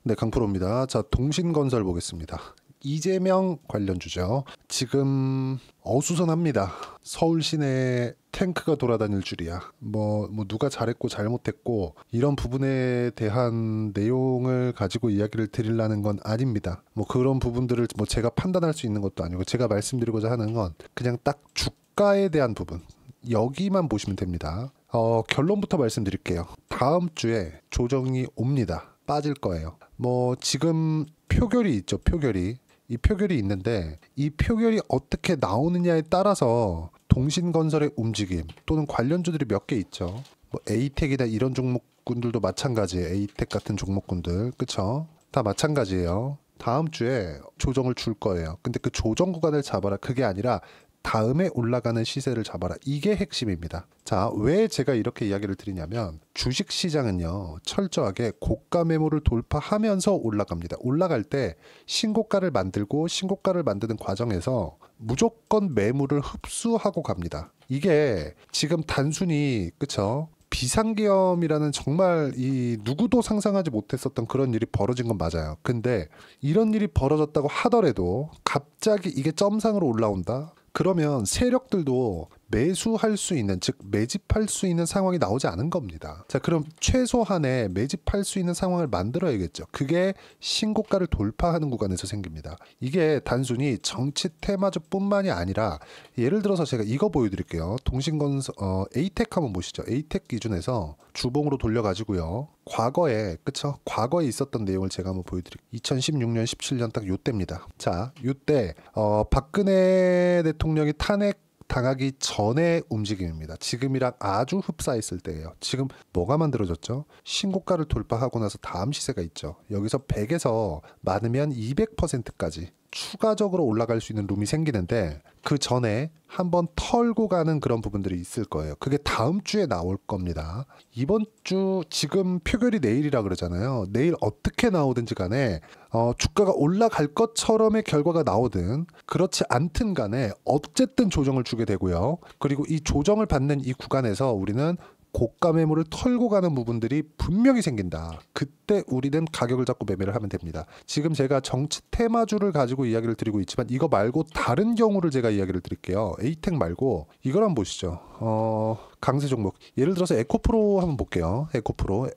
네, 강프로입니다. 자, 동신건설 보겠습니다. 이재명 관련주죠. 지금 어수선합니다. 서울 시내에 탱크가 돌아다닐 줄이야. 뭐 누가 잘했고 잘못했고 이런 부분에 대한 내용을 가지고 이야기를 드리려는 건 아닙니다. 뭐 그런 부분들을 뭐 제가 판단할 수 있는 것도 아니고, 제가 말씀드리고자 하는 건 그냥 딱 주가에 대한 부분, 여기만 보시면 됩니다. 결론부터 말씀드릴게요. 다음 주에 조정이 옵니다. 빠질 거예요. 뭐 지금 표결이 있죠. 표결이. 이 표결이 있는데 이 표결이 어떻게 나오느냐에 따라서 동신건설의 움직임 또는 관련주들이 몇 개 있죠. 뭐 에이텍이나 이런 종목군들도 마찬가지예요. 에이텍 같은 종목군들, 그쵸? 다 마찬가지예요. 다음 주에 조정을 줄 거예요. 근데 그 조정 구간을 잡아라, 그게 아니라 다음에 올라가는 시세를 잡아라, 이게 핵심입니다. 자, 왜 제가 이렇게 이야기를 드리냐면, 주식시장은요 철저하게 고가 매물을 돌파하면서 올라갑니다. 올라갈 때 신고가를 만들고, 신고가를 만드는 과정에서 무조건 매물을 흡수하고 갑니다. 이게 지금 단순히, 그쵸, 비상계엄이라는 정말 이 누구도 상상하지 못했었던 그런 일이 벌어진 건 맞아요. 근데 이런 일이 벌어졌다고 하더라도 갑자기 이게 점상으로 올라온다? 그러면 세력들도 매수할 수 있는, 즉 매집할 수 있는 상황이 나오지 않은 겁니다. 자, 그럼 최소한의 매집할 수 있는 상황을 만들어야겠죠. 그게 신고가를 돌파하는 구간에서 생깁니다. 이게 단순히 정치 테마주뿐만이 아니라, 예를 들어서 제가 이거 보여드릴게요. 동신건설 에이텍 한번 보시죠. 에이텍 기준에서 주봉으로 돌려가지고요, 과거에, 그쵸, 과거에 있었던 내용을 제가 한번 보여드릴게요. 2016년 17년 딱 요때입니다. 자, 요때 박근혜 대통령이 탄핵 당하기 전의 움직임입니다. 지금이랑 아주 흡사했을 때예요. 지금 뭐가 만들어졌죠? 신고가를 돌파하고 나서 다음 시세가 있죠. 여기서 100에서 많으면 200%까지 추가적으로 올라갈 수 있는 룸이 생기는데, 그 전에 한번 털고 가는 그런 부분들이 있을 거예요. 그게 다음 주에 나올 겁니다. 이번 주, 지금 표결이 내일이라 그러잖아요. 내일 어떻게 나오든지 간에 주가가 올라갈 것처럼의 결과가 나오든 그렇지 않든 간에 어쨌든 조정을 주게 되고요. 그리고 이 조정을 받는 이 구간에서 우리는 고가 매물을 털고 가는 부분들이 분명히 생긴다. 그때 우리는 가격을 잡고 매매를 하면 됩니다. 지금 제가 정치 테마주를 가지고 이야기를 드리고 있지만, 이거 말고 다른 경우를 제가 이야기를 드릴게요. 에이텍 말고 이걸 한번 보시죠. 강세 종목, 예를 들어서 에코프로 한번 볼게요. 에코프로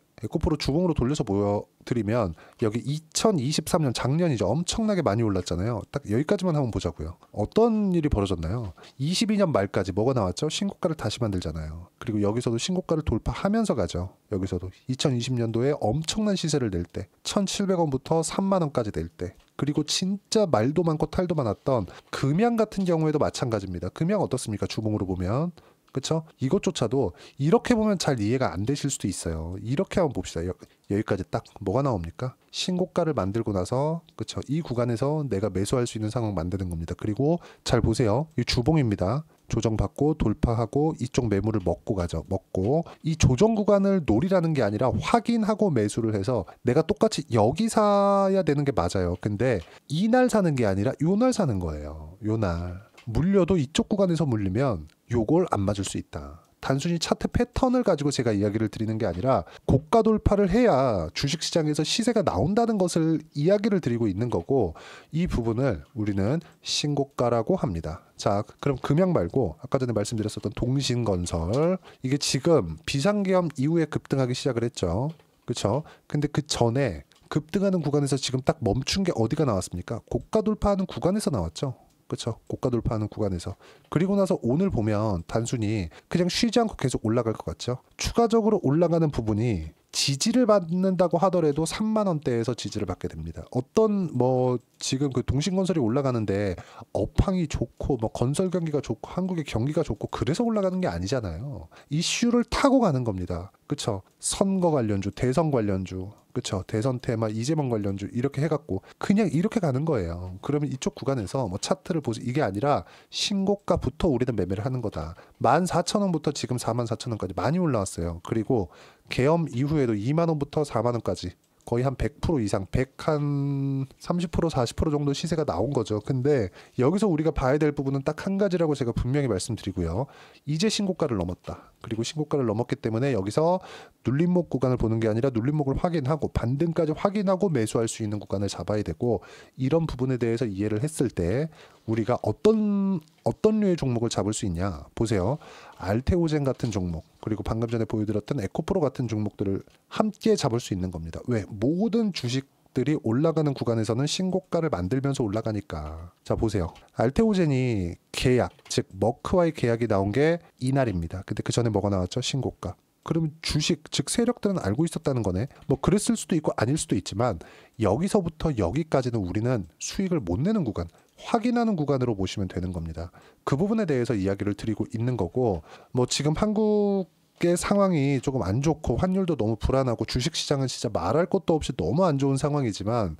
주봉으로 돌려서 보여드리면, 여기 2023년 작년이죠. 엄청나게 많이 올랐잖아요. 딱 여기까지만 한번 보자고요. 어떤 일이 벌어졌나요? 22년 말까지 뭐가 나왔죠? 신고가를 다시 만들잖아요. 그리고 여기서도 신고가를 돌파하면서 가죠. 여기서도 2020년도에 엄청난 시세를 낼 때 1,700원부터 3만원까지 낼 때, 그리고 진짜 말도 많고 탈도 많았던 금양 같은 경우에도 마찬가지입니다. 금양 어떻습니까? 주봉으로 보면, 그쵸? 이것조차도 이렇게 보면 잘 이해가 안 되실 수도 있어요. 이렇게 한번 봅시다. 여기까지 딱 뭐가 나옵니까? 신고가를 만들고 나서, 그쵸, 이 구간에서 내가 매수할 수 있는 상황 만드는 겁니다. 그리고 잘 보세요. 이 주봉입니다. 조정받고 돌파하고 이쪽 매물을 먹고 가죠. 먹고, 이 조정 구간을 노리라는 게 아니라 확인하고 매수를 해서 내가 똑같이 여기 사야 되는 게 맞아요. 근데 이날 사는 게 아니라 요날 사는 거예요. 요날. 물려도 이쪽 구간에서 물리면 요걸 안 맞을 수 있다. 단순히 차트 패턴을 가지고 제가 이야기를 드리는 게 아니라 고가 돌파를 해야 주식시장에서 시세가 나온다는 것을 이야기를 드리고 있는 거고, 이 부분을 우리는 신고가라고 합니다. 자, 그럼 금양 말고 아까 전에 말씀드렸었던 동신건설, 이게 지금 비상계엄 이후에 급등하기 시작을 했죠. 그렇죠? 근데 그 전에 급등하는 구간에서 지금 딱 멈춘 게 어디가 나왔습니까? 고가 돌파하는 구간에서 나왔죠. 그렇죠. 고가 돌파하는 구간에서. 그리고 나서 오늘 보면 단순히 그냥 쉬지 않고 계속 올라갈 것 같죠. 추가적으로 올라가는 부분이 지지를 받는다고 하더라도 3만 원대에서 지지를 받게 됩니다. 어떤 뭐 지금 그 동신건설이 올라가는데 업황이 좋고 뭐 건설 경기가 좋고 한국의 경기가 좋고 그래서 올라가는 게 아니잖아요. 이슈를 타고 가는 겁니다. 그쵸? 선거 관련주, 대선 관련주, 그쵸? 대선 테마, 이재명 관련주 이렇게 해갖고 그냥 이렇게 가는 거예요. 그러면 이쪽 구간에서 뭐 차트를 보지, 이게 아니라 신고가부터 우리는 매매를 하는 거다. 14,000원부터 지금 44,000원까지 많이 올라왔어요. 그리고 계엄 이후에도 2만 원부터 4만 원까지 거의 한 100% 이상, 100한 30% 40% 정도 시세가 나온 거죠. 근데 여기서 우리가 봐야 될 부분은 딱 한 가지라고 제가 분명히 말씀드리고요. 이제 신고가를 넘었다. 그리고 신고가를 넘었기 때문에 여기서 눌림목 구간을 보는 게 아니라 눌림목을 확인하고 반등까지 확인하고 매수할 수 있는 구간을 잡아야 되고, 이런 부분에 대해서 이해를 했을 때 우리가 어떤 류의 종목을 잡을 수 있냐 보세요. 알테오젠 같은 종목, 그리고 방금 전에 보여드렸던 에코프로 같은 종목들을 함께 잡을 수 있는 겁니다. 왜? 모든 주식들이 올라가는 구간에서는 신고가를 만들면서 올라가니까. 자 보세요. 알테오젠이 계약, 즉 머크와의 계약이 나온 게 이날입니다. 근데 그 전에 뭐가 나왔죠? 신고가. 그러면 주식, 즉 세력들은 알고 있었다는 거네. 뭐 그랬을 수도 있고 아닐 수도 있지만 여기서부터 여기까지는 우리는 수익을 못 내는 구간, 확인하는 구간으로 보시면 되는 겁니다. 그 부분에 대해서 이야기를 드리고 있는 거고, 뭐 지금 한국의 상황이 조금 안 좋고 환율도 너무 불안하고 주식시장은 진짜 말할 것도 없이 너무 안 좋은 상황이지만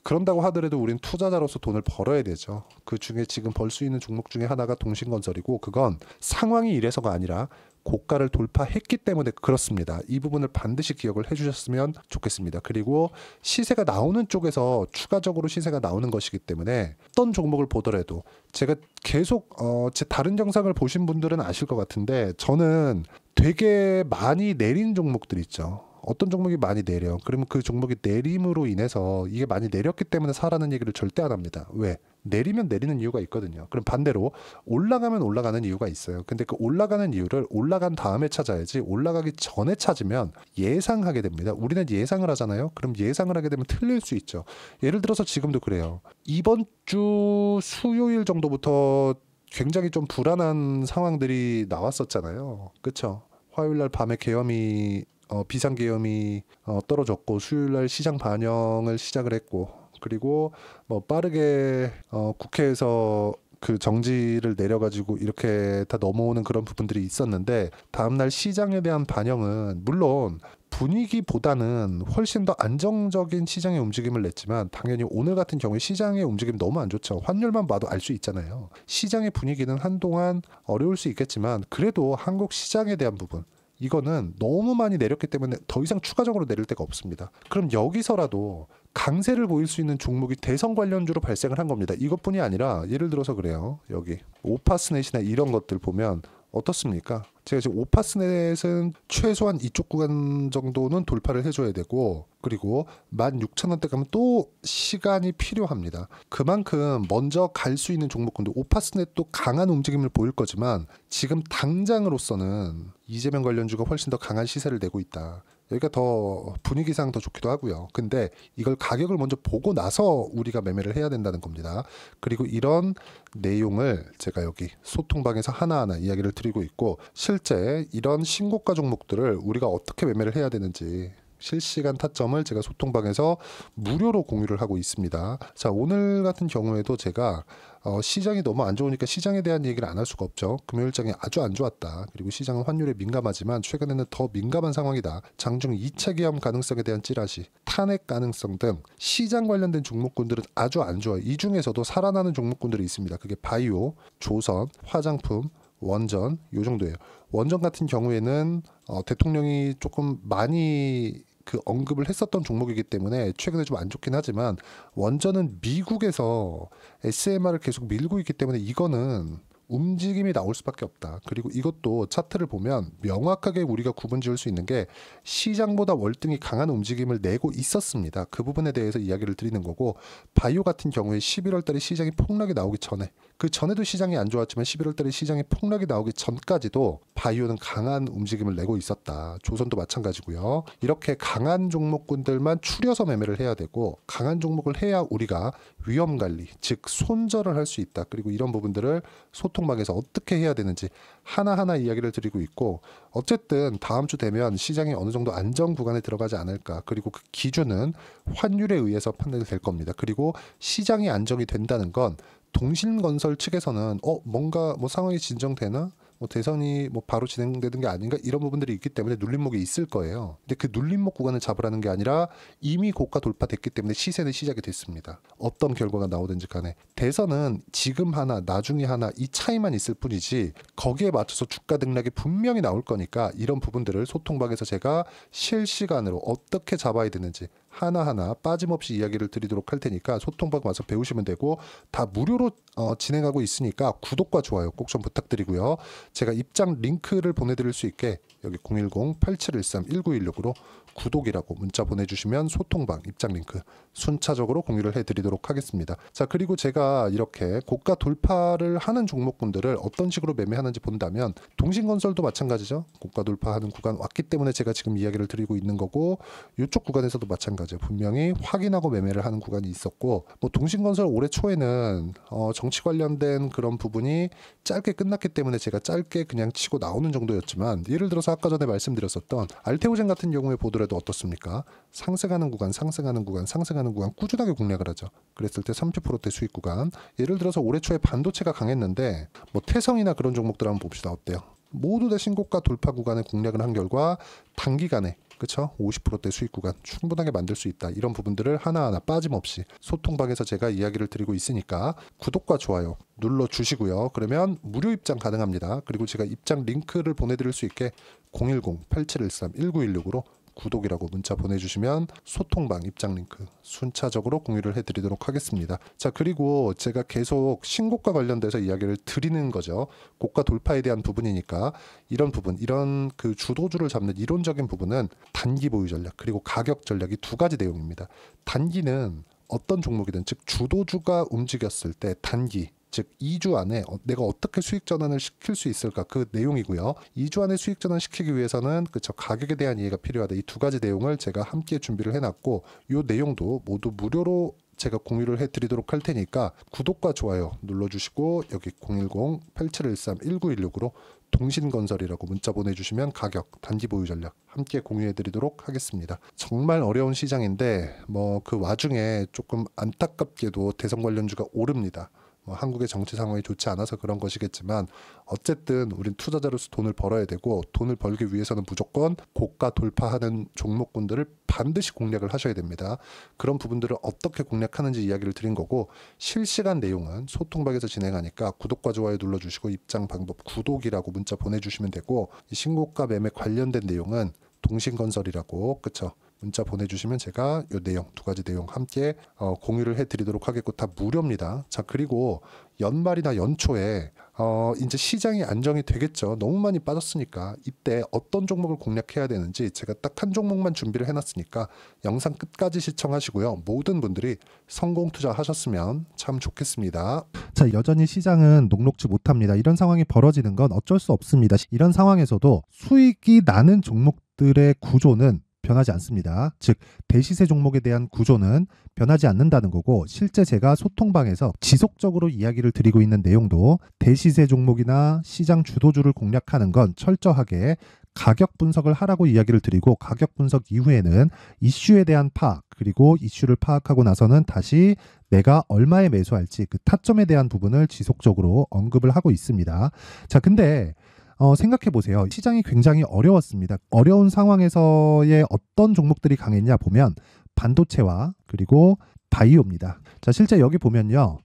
그런다고 하더라도 우린 투자자로서 돈을 벌어야 되죠. 그 중에 지금 벌 수 있는 종목 중에 하나가 동신건설이고, 그건 상황이 이래서가 아니라 고가를 돌파했기 때문에 그렇습니다. 이 부분을 반드시 기억을 해주셨으면 좋겠습니다. 그리고 시세가 나오는 쪽에서 추가적으로 시세가 나오는 것이기 때문에 어떤 종목을 보더라도 제가 계속 제 다른 영상을 보신 분들은 아실 것 같은데, 저는 되게 많이 내린 종목들 있죠. 어떤 종목이 많이 내려. 그러면 그 종목이 내림으로 인해서 이게 많이 내렸기 때문에 사라는 얘기를 절대 안 합니다. 왜? 내리면 내리는 이유가 있거든요. 그럼 반대로 올라가면 올라가는 이유가 있어요. 근데 그 올라가는 이유를 올라간 다음에 찾아야지, 올라가기 전에 찾으면 예상하게 됩니다. 우리는 예상을 하잖아요. 그럼 예상을 하게 되면 틀릴 수 있죠. 예를 들어서 지금도 그래요. 이번 주 수요일 정도부터 굉장히 좀 불안한 상황들이 나왔었잖아요. 그렇죠? 화요일날 밤에 계엄이 비상계엄이 떨어졌고, 수요일날 시장 반영을 시작을 했고, 그리고 뭐 빠르게 국회에서 그 정지를 내려가지고 이렇게 다 넘어오는 그런 부분들이 있었는데, 다음날 시장에 대한 반영은 물론 분위기보다는 훨씬 더 안정적인 시장의 움직임을 냈지만, 당연히 오늘 같은 경우에 시장의 움직임 너무 안 좋죠. 환율만 봐도 알 수 있잖아요. 시장의 분위기는 한동안 어려울 수 있겠지만 그래도 한국 시장에 대한 부분, 이거는 너무 많이 내렸기 때문에 더 이상 추가적으로 내릴 데가 없습니다. 그럼 여기서라도 강세를 보일 수 있는 종목이 대선 관련주로 발생을 한 겁니다. 이것뿐이 아니라 예를 들어서 그래요. 여기 오파스넷이나 이런 것들 보면 어떻습니까? 제가 지금 오파스넷은 최소한 이쪽 구간 정도는 돌파를 해줘야 되고, 그리고 16,000원대 가면 또 시간이 필요합니다. 그만큼 먼저 갈 수 있는 종목군들, 오파스넷도 강한 움직임을 보일 거지만 지금 당장으로서는 이재명 관련주가 훨씬 더 강한 시세를 내고 있다. 여기가 더 분위기상 더 좋기도 하고요. 근데 이걸 가격을 먼저 보고 나서 우리가 매매를 해야 된다는 겁니다. 그리고 이런 내용을 제가 여기 소통방에서 하나하나 이야기를 드리고 있고, 실제 이런 신고가 종목들을 우리가 어떻게 매매를 해야 되는지 실시간 타점을 제가 소통방에서 무료로 공유를 하고 있습니다. 자, 오늘 같은 경우에도 제가 시장이 너무 안 좋으니까 시장에 대한 얘기를 안 할 수가 없죠. 금요일장이 아주 안 좋았다. 그리고 시장은 환율에 민감하지만 최근에는 더 민감한 상황이다. 장중 2차 계엄 가능성에 대한 찌라시, 탄핵 가능성 등 시장 관련된 종목군들은 아주 안 좋아요. 이 중에서도 살아나는 종목군들이 있습니다. 그게 바이오, 조선, 화장품, 원전, 요 정도예요. 원전 같은 경우에는 대통령이 조금 많이 그 언급을 했었던 종목이기 때문에 최근에 좀 안 좋긴 하지만, 원전은 미국에서 SMR을 계속 밀고 있기 때문에 이거는 움직임이 나올 수밖에 없다. 그리고 이것도 차트를 보면 명확하게 우리가 구분 지을 수 있는 게 시장보다 월등히 강한 움직임을 내고 있었습니다. 그 부분에 대해서 이야기를 드리는 거고, 바이오 같은 경우에 11월 달에 시장이 폭락이 나오기 전에, 그 전에도 시장이 안 좋았지만 11월 달에 시장이 폭락이 나오기 전까지도 바이오는 강한 움직임을 내고 있었다. 조선도 마찬가지고요. 이렇게 강한 종목군들만 추려서 매매를 해야 되고, 강한 종목을 해야 우리가 위험 관리, 즉 손절을 할 수 있다. 그리고 이런 부분들을 소통방에서 어떻게 해야 되는지 하나하나 이야기를 드리고 있고, 어쨌든 다음 주 되면 시장이 어느 정도 안정 구간에 들어가지 않을까. 그리고 그 기준은 환율에 의해서 판단이 될 겁니다. 그리고 시장이 안정이 된다는 건 동신건설 측에서는 뭔가 뭐 상황이 진정되나? 뭐 대선이 뭐 바로 진행되는 게 아닌가 이런 부분들이 있기 때문에 눌림목이 있을 거예요. 근데 그 눌림목 구간을 잡으라는 게 아니라 이미 고가 돌파됐기 때문에 시세는 시작이 됐습니다. 어떤 결과가 나오든지 간에 대선은 지금 하나 나중에 하나 이 차이만 있을 뿐이지 거기에 맞춰서 주가 등락이 분명히 나올 거니까 이런 부분들을 소통방에서 제가 실시간으로 어떻게 잡아야 되는지 하나하나 빠짐없이 이야기를 드리도록 할 테니까 소통방 와서 배우시면 되고 다 무료로 진행하고 있으니까 구독과 좋아요 꼭 좀 부탁드리고요. 제가 입장 링크를 보내드릴 수 있게 여기 010-8713-1916으로 구독이라고 문자 보내주시면 소통방 입장 링크 순차적으로 공유를 해드리도록 하겠습니다. 자, 그리고 제가 이렇게 고가 돌파를 하는 종목군들을 어떤 식으로 매매하는지 본다면 동신건설도 마찬가지죠. 고가 돌파하는 구간 왔기 때문에 제가 지금 이야기를 드리고 있는 거고 이쪽 구간에서도 마찬가지예요. 분명히 확인하고 매매를 하는 구간이 있었고 뭐 동신건설 올해 초에는 정치 관련된 그런 부분이 짧게 끝났기 때문에 제가 짧게 그냥 치고 나오는 정도였지만 예를 들어서 아까 전에 말씀드렸었던 알테오젠 같은 경우에 보더라도 어떻습니까? 상승하는 구간 꾸준하게 공략을 하죠. 그랬을 때 30%대 수익 구간 예를 들어서 올해 초에 반도체가 강했는데 뭐 태성이나 그런 종목들 한번 봅시다. 어때요? 모두 다 신고가 돌파 구간에 공략을 한 결과 단기간에 그쵸? 50%대 수익 구간 충분하게 만들 수 있다. 이런 부분들을 하나하나 빠짐없이 소통방에서 제가 이야기를 드리고 있으니까 구독과 좋아요 눌러주시고요. 그러면 무료 입장 가능합니다. 그리고 제가 입장 링크를 보내드릴 수 있게 010-8713-1916으로 구독이라고 문자 보내주시면 소통방 입장 링크 순차적으로 공유를 해드리도록 하겠습니다. 자, 그리고 제가 계속 신고가 관련돼서 이야기를 드리는 거죠. 고가 돌파에 대한 부분이니까 이런 부분, 이런 그 주도주를 잡는 이론적인 부분은 단기 보유 전략 그리고 가격 전략이 두 가지 내용입니다. 단기는 어떤 종목이든 즉 주도주가 움직였을 때 단기 즉 2주 안에 내가 어떻게 수익 전환을 시킬 수 있을까 그 내용이고요. 2주 안에 수익 전환 시키기 위해서는 그쵸 가격에 대한 이해가 필요하다. 이 두 가지 내용을 제가 함께 준비를 해놨고 이 내용도 모두 무료로 제가 공유를 해드리도록 할 테니까 구독과 좋아요 눌러주시고 여기 010-8713-1916으로 동신건설이라고 문자 보내주시면 가격, 단기 보유 전략 함께 공유해드리도록 하겠습니다. 정말 어려운 시장인데 뭐 그 와중에 조금 안타깝게도 대선 관련주가 오릅니다. 뭐 한국의 정치 상황이 좋지 않아서 그런 것이겠지만 어쨌든 우린 투자자로서 돈을 벌어야 되고 돈을 벌기 위해서는 무조건 고가 돌파하는 종목군들을 반드시 공략을 하셔야 됩니다. 그런 부분들을 어떻게 공략하는지 이야기를 드린 거고 실시간 내용은 소통방에서 진행하니까 구독과 좋아요 눌러주시고 입장 방법 구독이라고 문자 보내주시면 되고 이 신고가 매매 관련된 내용은 동신건설이라고 그쵸? 문자 보내주시면 제가 이 내용 두 가지 내용 함께 공유를 해드리도록 하겠고 다 무료입니다. 자, 그리고 연말이나 연초에 이제 시장이 안정이 되겠죠. 너무 많이 빠졌으니까 이때 어떤 종목을 공략해야 되는지 제가 딱 한 종목만 준비를 해놨으니까 영상 끝까지 시청하시고요. 모든 분들이 성공 투자하셨으면 참 좋겠습니다. 자, 여전히 시장은 녹록지 못합니다. 이런 상황이 벌어지는 건 어쩔 수 없습니다. 이런 상황에서도 수익이 나는 종목들의 구조는 변하지 않습니다. 즉 대시세 종목에 대한 구조는 변하지 않는다는 거고 실제 제가 소통방에서 지속적으로 이야기를 드리고 있는 내용도 대시세 종목이나 시장 주도주를 공략하는 건 철저하게 가격 분석을 하라고 이야기를 드리고 가격 분석 이후에는 이슈에 대한 파악 그리고 이슈를 파악하고 나서는 다시 내가 얼마에 매수할지 그 타점에 대한 부분을 지속적으로 언급을 하고 있습니다. 자, 근데 생각해 보세요. 시장이 굉장히 어려웠습니다. 어려운 상황에서의 어떤 종목들이 강했냐 보면 반도체와 그리고 바이오입니다. 자, 실제 여기 보면요.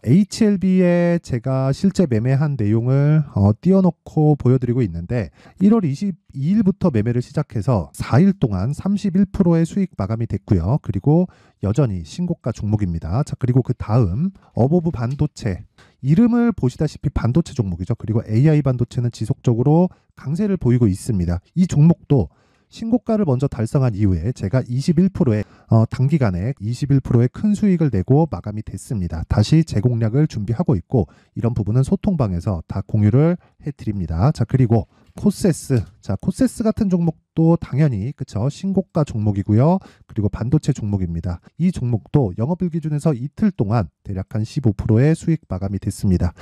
HLB에 제가 실제 매매한 내용을 띄워놓고 보여드리고 있는데 1월 22일부터 매매를 시작해서 4일 동안 31%의 수익 마감이 됐고요. 그리고 여전히 신고가 종목입니다. 자, 그리고 그 다음 어보브 반도체 이름을 보시다시피 반도체 종목이죠. 그리고 AI 반도체는 지속적으로 강세를 보이고 있습니다. 이 종목도 신고가를 먼저 달성한 이후에 제가 21%의 단기간에 21%의 큰 수익을 내고 마감이 됐습니다. 다시 재공략을 준비하고 있고 이런 부분은 소통방에서 다 공유를 해드립니다. 자, 그리고 코세스. 자, 코세스 같은 종목 종목도 당연히 그쵸 신고가 종목이고요. 그리고 반도체 종목입니다. 이 종목도 영업일 기준에서 이틀 동안 대략 한 15%의 수익 마감이 됐습니다.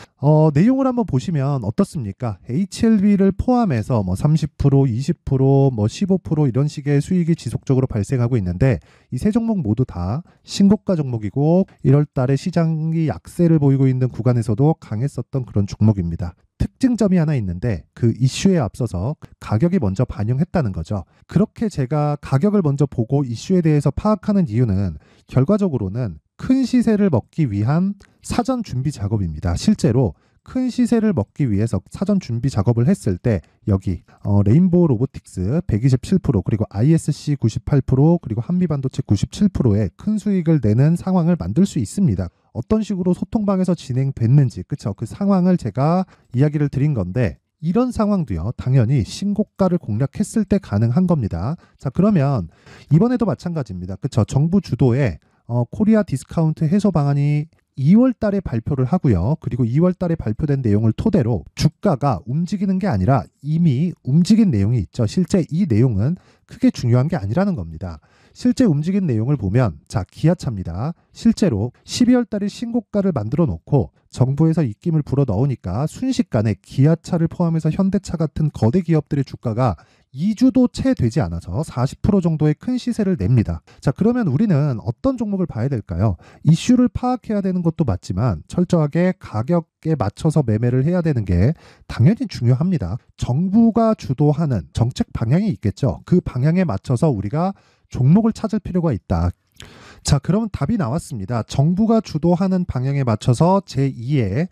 내용을 한번 보시면 어떻습니까? HLB를 포함해서 뭐 30%, 20%, 뭐 15% 이런 식의 수익이 지속적으로 발생하고 있는데 이 세 종목 모두 다 신고가 종목이고 1월 달에 시장이 약세를 보이고 있는 구간에서도 강했었던 그런 종목입니다. 특징점이 하나 있는데 그 이슈에 앞서서 가격이 먼저 반영했다는 거죠. 그렇게 제가 가격을 먼저 보고 이슈에 대해서 파악하는 이유는 결과적으로는 큰 시세를 먹기 위한 사전 준비 작업입니다. 실제로 큰 시세를 먹기 위해서 사전 준비 작업을 했을 때 여기 레인보우 로보틱스 127% 그리고 ISC 98% 그리고 한미반도체 97%의 큰 수익을 내는 상황을 만들 수 있습니다. 어떤 식으로 소통방에서 진행됐는지 그쵸 그 상황을 제가 이야기를 드린 건데 이런 상황도요 당연히 신고가를 공략했을 때 가능한 겁니다. 자 그러면 이번에도 마찬가지입니다. 그쵸 정부 주도의 코리아 디스카운트 해소 방안이 2월 달에 발표를 하고요. 그리고 2월 달에 발표된 내용을 토대로 주가가 움직이는 게 아니라 이미 움직인 내용이 있죠. 실제 이 내용은 크게 중요한 게 아니라는 겁니다. 실제 움직인 내용을 보면 자 기아차입니다. 실제로 12월 달에 신고가를 만들어 놓고 정부에서 입김을 불어 넣으니까 순식간에 기아차를 포함해서 현대차 같은 거대 기업들의 주가가 2주도 채 되지 않아서 40% 정도의 큰 시세를 냅니다. 자 그러면 우리는 어떤 종목을 봐야 될까요? 이슈를 파악해야 되는 것도 맞지만 철저하게 가격에 맞춰서 매매를 해야 되는 게 당연히 중요합니다. 정부가 주도하는 정책 방향이 있겠죠. 그 방향에 맞춰서 우리가 종목을 찾을 필요가 있다. 자 그러면 답이 나왔습니다. 정부가 주도하는 방향에 맞춰서 제2의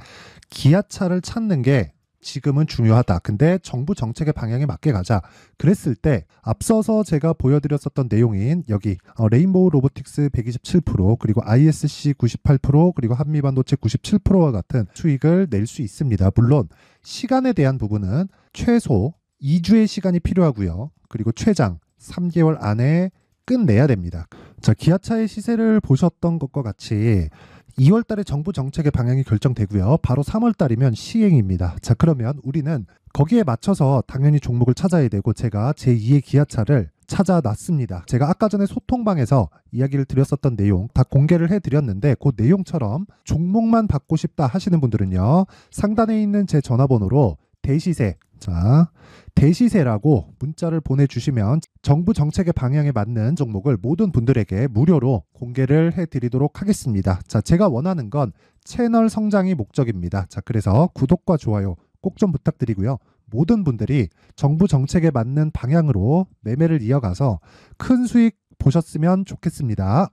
기아차를 찾는 게 지금은 중요하다. 근데 정부 정책의 방향에 맞게 가자. 그랬을 때 앞서서 제가 보여드렸었던 내용인 여기 레인보우 로보틱스 127% 그리고 ISC 98% 그리고 한미반도체 97%와 같은 수익을 낼 수 있습니다. 물론 시간에 대한 부분은 최소 2주의 시간이 필요하고요. 그리고 최장 3개월 안에 끝내야 됩니다. 자, 기아차의 시세를 보셨던 것과 같이 2월 달에 정부 정책의 방향이 결정되고요. 바로 3월 달이면 시행입니다. 자, 그러면 우리는 거기에 맞춰서 당연히 종목을 찾아야 되고 제가 제2의 기아차를 찾아놨습니다. 제가 아까 전에 소통방에서 이야기를 드렸었던 내용 다 공개를 해드렸는데 그 내용처럼 종목만 받고 싶다 하시는 분들은요. 상단에 있는 제 전화번호로 대시세 자 대시세라고 문자를 보내주시면 정부 정책의 방향에 맞는 종목을 모든 분들에게 무료로 공개를 해드리도록 하겠습니다. 자, 제가 원하는 건 채널 성장이 목적입니다. 자, 그래서 구독과 좋아요 꼭 좀 부탁드리고요. 모든 분들이 정부 정책에 맞는 방향으로 매매를 이어가서 큰 수익 보셨으면 좋겠습니다.